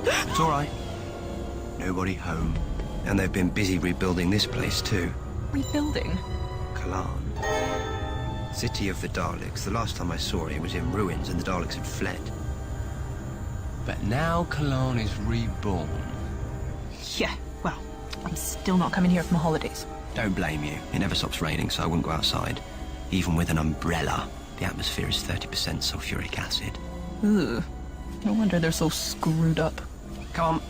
It's all right. Nobody home. And they've been busy rebuilding this place, too. Rebuilding? Kalan. City of the Daleks. The last time I saw it was in ruins and the Daleks had fled. But now Kalan is reborn. Yeah, well, I'm still not coming here for my holidays. Don't blame you. It never stops raining, so I wouldn't go outside. Even with an umbrella, the atmosphere is 30% sulfuric acid. Ugh. No wonder they're so screwed up. Come on.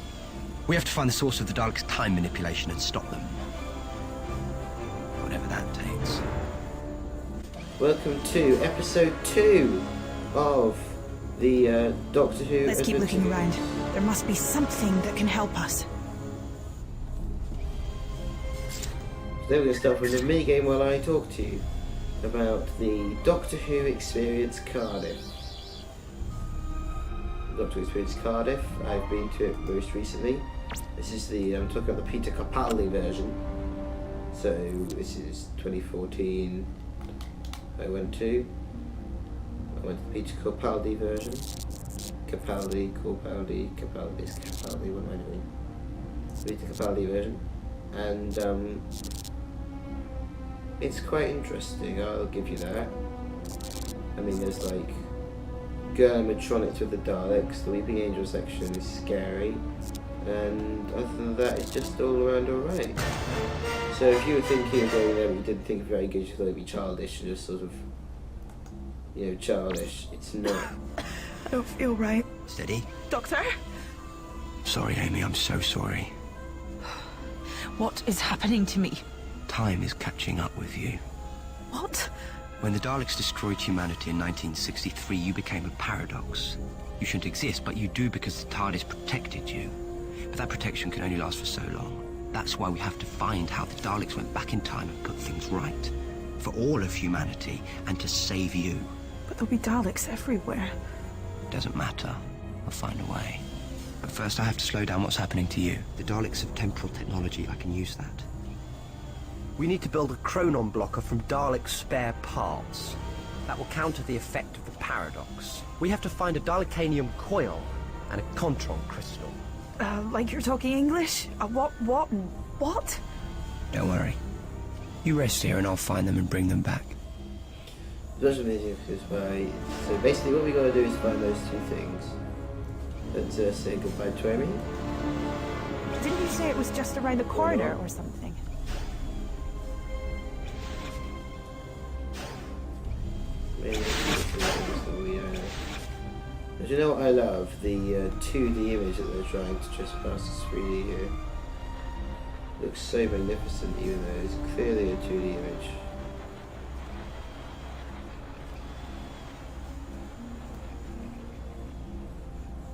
We have to find the source of the Daleks' time manipulation and stop them. Whatever that takes. Welcome to episode 2 of the Doctor Who. Let's keep looking around. There must be something that can help us. So then we're going to start with a mini game while I talk to you about the Doctor Who Experience Cardiff. Doctor Who Experience Cardiff. I've been to it most recently. This is the I'm talking about the Peter Capaldi version. So this is 2014. I went to the Peter Capaldi version. Capaldi, it's Capaldi, what am I doing? Peter Capaldi version. And it's quite interesting, I'll give you that. I mean, there's like animatronics with the Daleks, the Weeping Angel section is scary, and other than that, it's just all around alright. So if you were thinking of going there but you didn't think very good, you thought it'd be childish and just sort of, you know, childish, it's not. I don't feel right. Steady. Doctor? Sorry, Amy, I'm so sorry. What is happening to me? Time is catching up with you. What? When the Daleks destroyed humanity in 1963, you became a paradox. You shouldn't exist, but you do because the TARDIS protected you. But that protection can only last for so long. That's why we have to find how the Daleks went back in time and put things right. For all of humanity, and to save you. But there'll be Daleks everywhere. Doesn't matter. I'll find a way. But first I have to slow down what's happening to you. The Daleks have temporal technology. I can use that. We need to build a chronon blocker from Dalek spare parts. That will counter the effect of the paradox. We have to find a Dalekanium coil and a Contron crystal. Like you're talking English? What? Don't worry. You rest here and I'll find them and bring them back. So basically what we got to do is find those two things. Let's say goodbye to Amy. Didn't you say it was just around the corner or something? Do you know what I love? The 2D image that they're trying to trespass as 3D here. Looks so magnificent even though it's clearly a 2D image.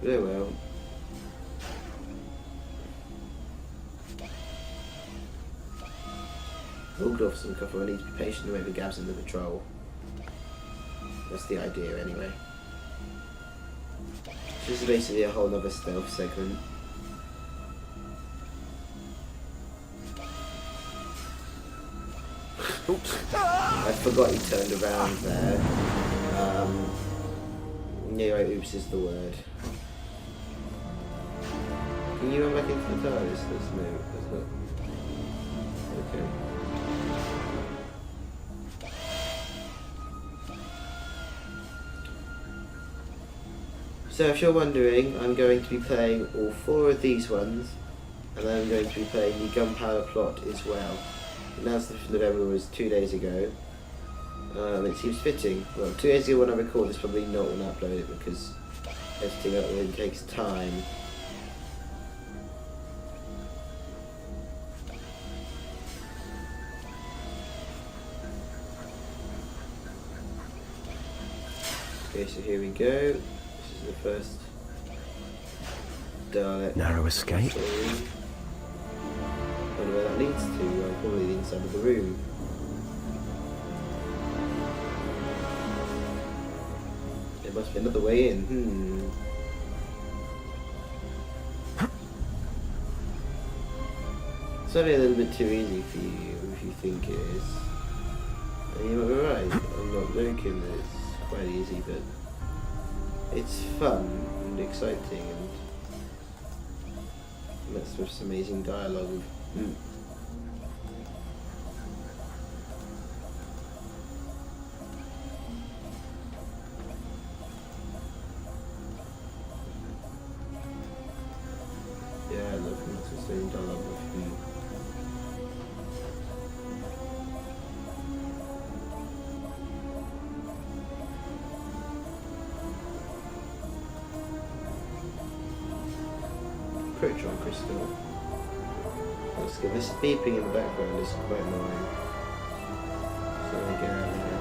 Very well. Waldorf's and Coffer, I need to be patient and wait for Gabs in the patrol. That's the idea anyway. This is basically a whole other stealth segment. Oops. I forgot he turned around there. Yeah, right, oops is the word. Can you run back into the TARDIS? There's not. Okay. So if you're wondering, I'm going to be playing all 4 of these ones, and then I'm going to be playing the Gunpowder Plot as well. Announced the 5th of November was 2 days ago. It seems fitting. Well, 2 days ago when I record this, probably not when I upload it because editing uploading takes time. Okay, so here we go. This is the first Dalek. Narrow escape. I wonder where that leads to. Probably the inside of the room. There must be another way in. It's probably a little bit too easy for you if you think it is. And you might be right. I'm not joking. It's quite easy, but it's fun and exciting, and Mixed with some amazing dialogue. Yeah, I love him. It's the same dialogue with him. Proton crystal. That's good. This beeping in the background is quite annoying. So I get out of here.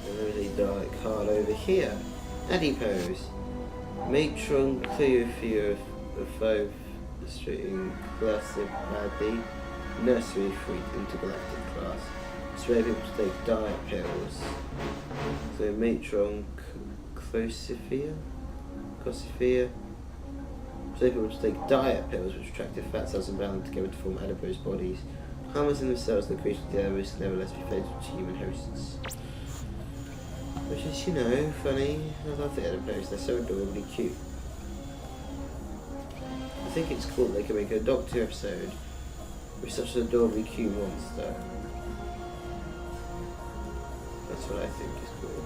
And there is a Dalek card over here. Adipose. Matron Cleophea of 5 Streeting Classic Paddy. Nursery Freak Intergalactic Class. It's where people take diet pills. So Matron Closophia? Closophia? So people take diet pills which attract their fat cells and bound together to form adipose bodies. Harmless in themselves, the creatures of the other risk nevertheless be fatal to human hosts. Which is, you know, funny. I love the adipose, they're so adorably cute. I think it's cool they can make a Doctor episode with such an adorably cute monster. That's what I think is cool.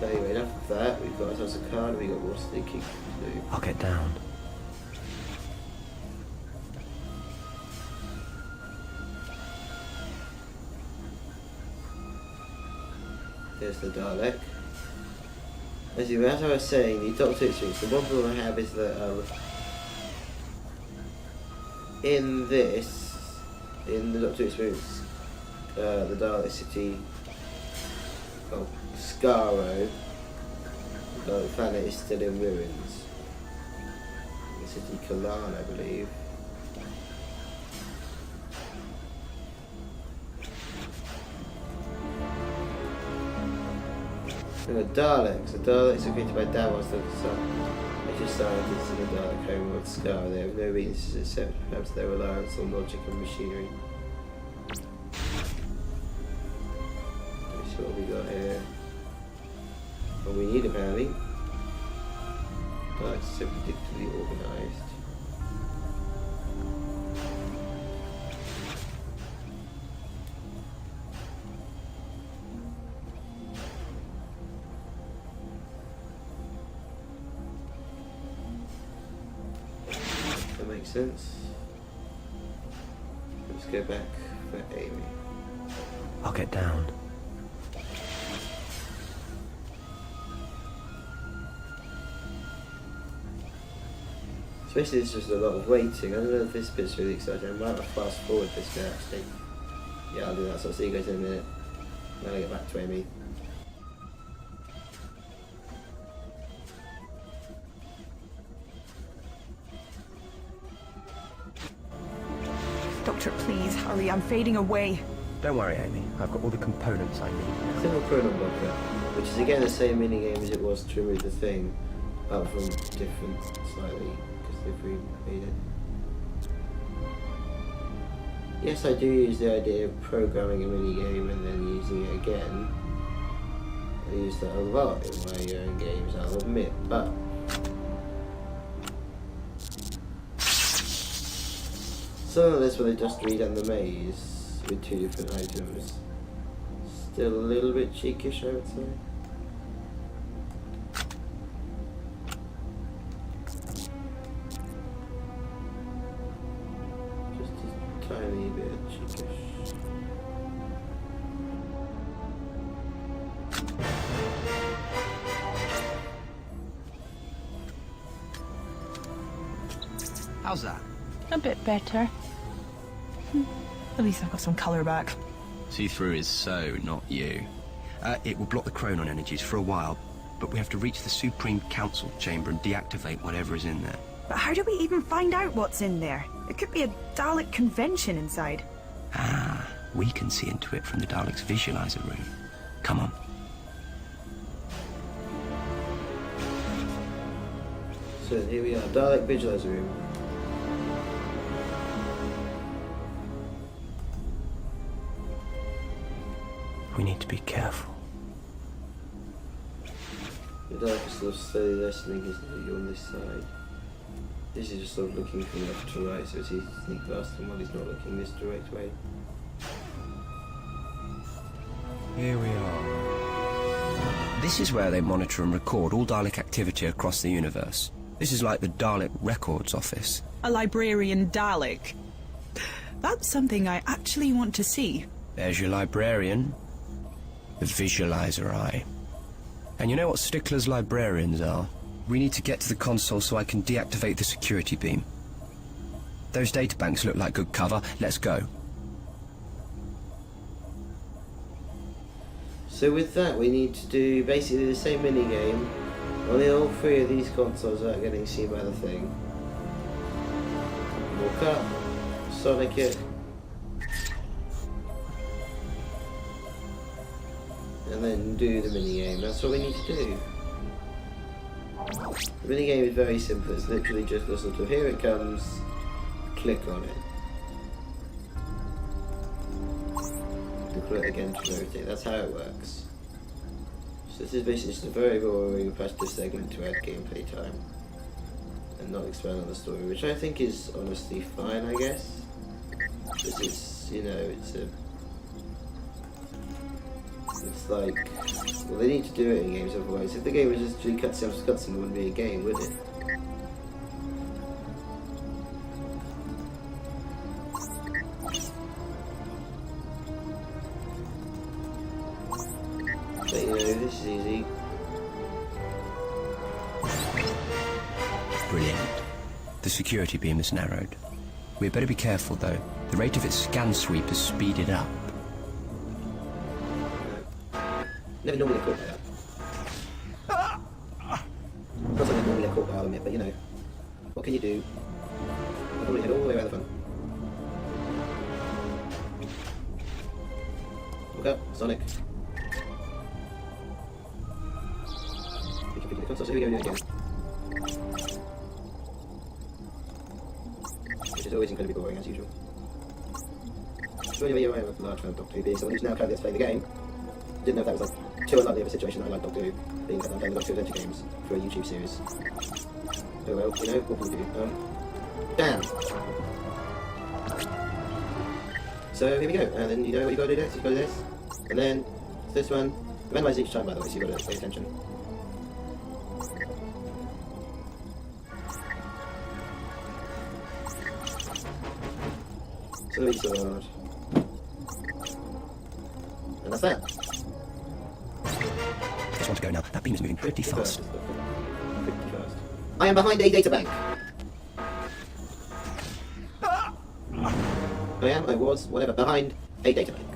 But anyway, enough of that. We've got ourselves a card and we've got more sneaking to do. I'll get down. There's the Dalek. As I was saying, the Doctor experience, the one problem I have is that in the Doctor experience, the Dalek city of Skaro, the Dalek planet is still in ruins. The city Kalan, I believe. The Daleks. The Daleks are created by Davos, the major scientists in the Dalek home of Skaro. They have no weaknesses except perhaps their reliance on logic and machinery. Let's see what we got here. What we need apparently. Daleks are so predictably organised. Makes sense. Let's go back for Amy. I'll get down. Especially it's just a lot of waiting. I don't know if this bit's really exciting. I might have fast forward this bit actually. Yeah, I'll do that. So I'll see you guys in a minute. Then I'll get back to Amy. Doctor, please hurry. I'm fading away. Don't worry, Amy. I've got all the components I need. Single chrono blocker, which is again the same minigame as it was to remove the thing, apart from different slightly, because they've remade it. Yes, I do use the idea of programming a minigame and then using it again. I use that a lot in my own games, I'll admit, but some of this where they just read on the maze with 2 different items. Still a little bit cheekish, I would say. Just a tiny bit cheekish. How's that? A bit better. At least I've got some colour back. See-through is so not you. It will block the chronon energies for a while, but we have to reach the Supreme Council chamber and deactivate whatever is in there. But how do we even find out what's in there? It could be a Dalek convention inside. Ah, we can see into it from the Daleks' visualizer room. Come on. So here we are, Dalek Visualizer Room. need to be careful. The Dalek is sort of slowly lessening his view on this side. This is just sort of looking from left to right, so it's easy to sneak past him while he's not looking this direct way. Here we are. This is where they monitor and record all Dalek activity across the universe. This is like the Dalek Records Office. A librarian Dalek. That's something I actually want to see. There's your librarian. The visualizer eye. And you know what Stickler's librarians are? We need to get to the console so I can deactivate the security beam. Those databanks look like good cover. Let's go. So with that, we need to do basically the same minigame. Only all three of these consoles are getting seen by the thing. Walk up, Sonic it, and then do the minigame. That's what we need to do. The minigame is very simple. It's literally just listen to here it comes, click on it. Click again to rotate. That's how it works. So this is basically just a very boring repetitive segment to add gameplay time and not expand on the story, which I think is honestly fine, I guess. Because it's, you know, it's like, well, they need to do it in games otherwise. If the game was just cutscene, it wouldn't be a game, would it? But you know, this is easy. Brilliant. The security beam is narrowed. We'd better be careful, though. The rate of its scan sweep has speeded up. Never normally caught by that. Not something normally caught by, I'll admit, but you know, what can you do? I'll probably head all the way around the front. Look up, Sonic. We can pick the console, so here we go, do it again. Which is always incredibly boring, as usual. So anyway, you're a large fan of Doctor Who being someone who's now currently to play the game. Didn't know if that was like too unlikely of a situation that I like Doctor Who, being that I'm playing the Doctor Who Adventure games for a YouTube series. Oh well, you know, what can we do? Damn! So here we go, and then you know what you gotta do next, you gotta do this, and then this one, randomise each time by the way, so you gotta pay attention. So we sword. And that's that. Just want to go now. That beam is moving pretty fast. Pretty fast. I am behind a databank. I was, whatever, behind a databank.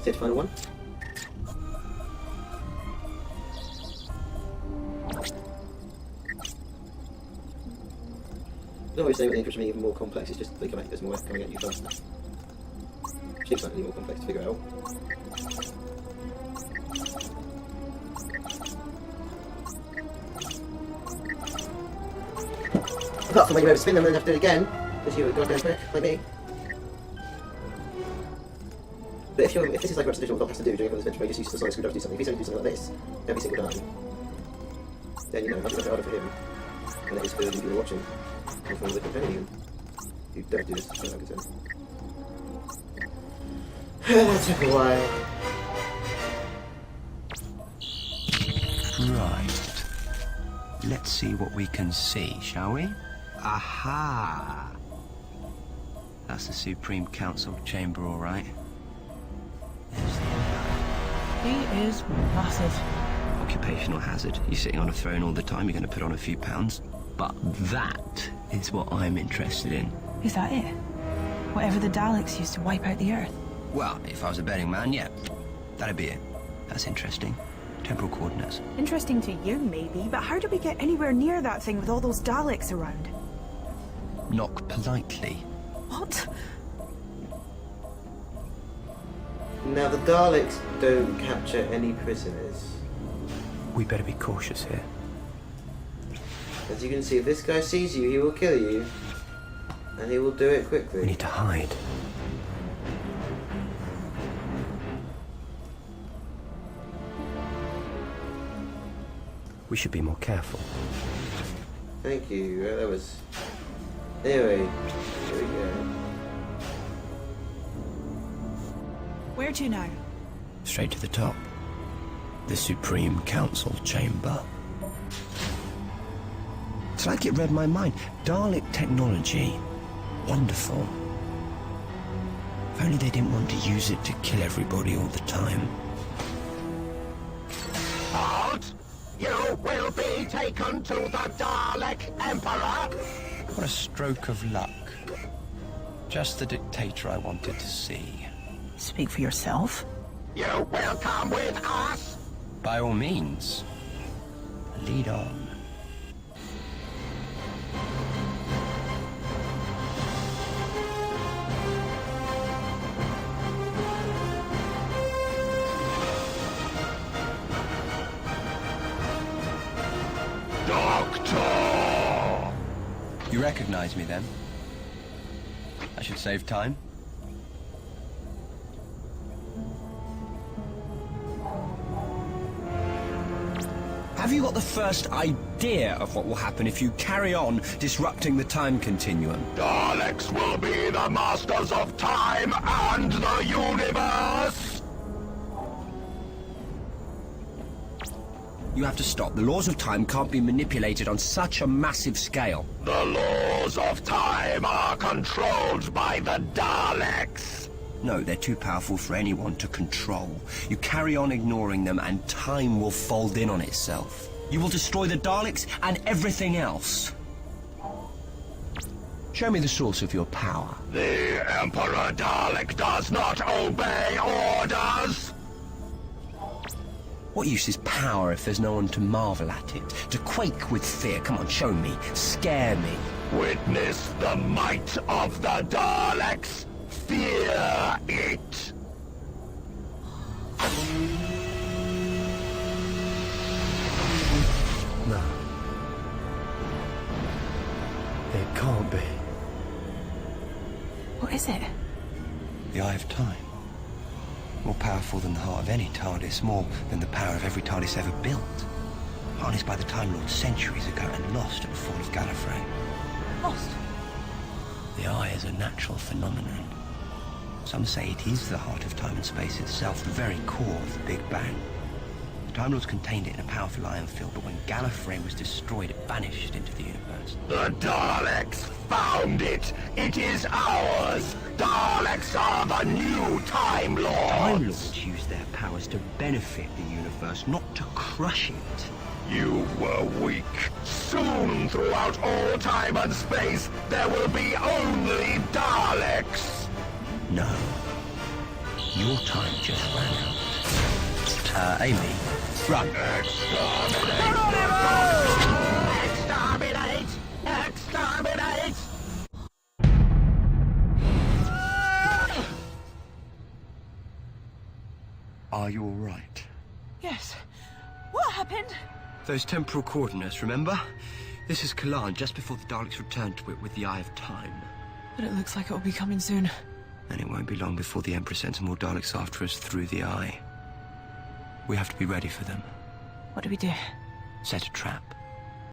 Set final one. No, I was saying what interests me even more complex, it's just there's more coming at you faster. Shape's not any more complex to figure out. Apart from when you overspin them and then have to do it again, because you're a goddamn prick, like me. But if this is like what traditional Doc has to do during this adventure, where he just uses the solid screwdriver to do something, if he's only doing something like this every single time, then you know, that's a bit harder for him. And that is for the people watching. And for the companion who don't do this, as far as I'm concerned. That took a while. Right. Let's see what we can see, shall we? Aha! That's the Supreme Council chamber, all right. There's the Emperor. He is massive. Occupational hazard. You're sitting on a throne all the time, you're going to put on a few pounds. But that is what I'm interested in. Is that it? Whatever the Daleks used to wipe out the Earth? Well, if I was a betting man, yeah. That'd be it. That's interesting. Temporal coordinates. Interesting to you, maybe, but how do we get anywhere near that thing with all those Daleks around? Knock politely. What? Now the Daleks don't capture any prisoners. We better be cautious here. As you can see, if this guy sees you, he will kill you. And he will do it quickly. We need to hide. We should be more careful. Thank you. That was... Anyway, here we go. Where to now? Straight to the top. The Supreme Council Chamber. It's like it read my mind. Dalek technology. Wonderful. If only they didn't want to use it to kill everybody all the time. Halt! You will be taken to the Dalek Emperor! What a stroke of luck. Just the dictator I wanted to see. Speak for yourself. You will come with us! By all means. Lead on. Doctor! You recognize me then? I should save time. Have you got the first idea of what will happen if you carry on disrupting the time continuum? Daleks will be the masters of time and the universe! You have to stop. The laws of time can't be manipulated on such a massive scale. The laws of time are controlled by the Daleks! No, they're too powerful for anyone to control. You carry on ignoring them and time will fold in on itself. You will destroy the Daleks and everything else. Show me the source of your power. The Emperor Dalek does not obey orders! What use is power if there's no one to marvel at it? To quake with fear? Come on, show me. Scare me. Witness the might of the Daleks! Fear it! No. It can't be. What is it? The Eye of Time. More powerful than the heart of any TARDIS, more than the power of every TARDIS ever built. Harnessed by the Time Lord centuries ago and lost at the fall of Gallifrey. Lost. The Eye is a natural phenomenon. Some say it is the heart of time and space itself, the very core of the Big Bang. The Time Lords contained it in a powerful ion field, but when Gallifrey was destroyed, it vanished into the universe. The Daleks found it! It is ours! Daleks are the new Time Lords! Time Lords use their powers to benefit the universe, not to crush it. You were weak. Soon, throughout all time and space, there will be only Daleks! No. Your time just ran out. Amy, run. Exterminate! Exterminate! Are you all right? Yes. What happened? Those temporal coordinates, remember? This is Kalan, just before the Daleks returned to it with the Eye of Time. But it looks like it will be coming soon. And it won't be long before the Emperor sends more Daleks after us through the Eye. We have to be ready for them. What do we do? Set a trap.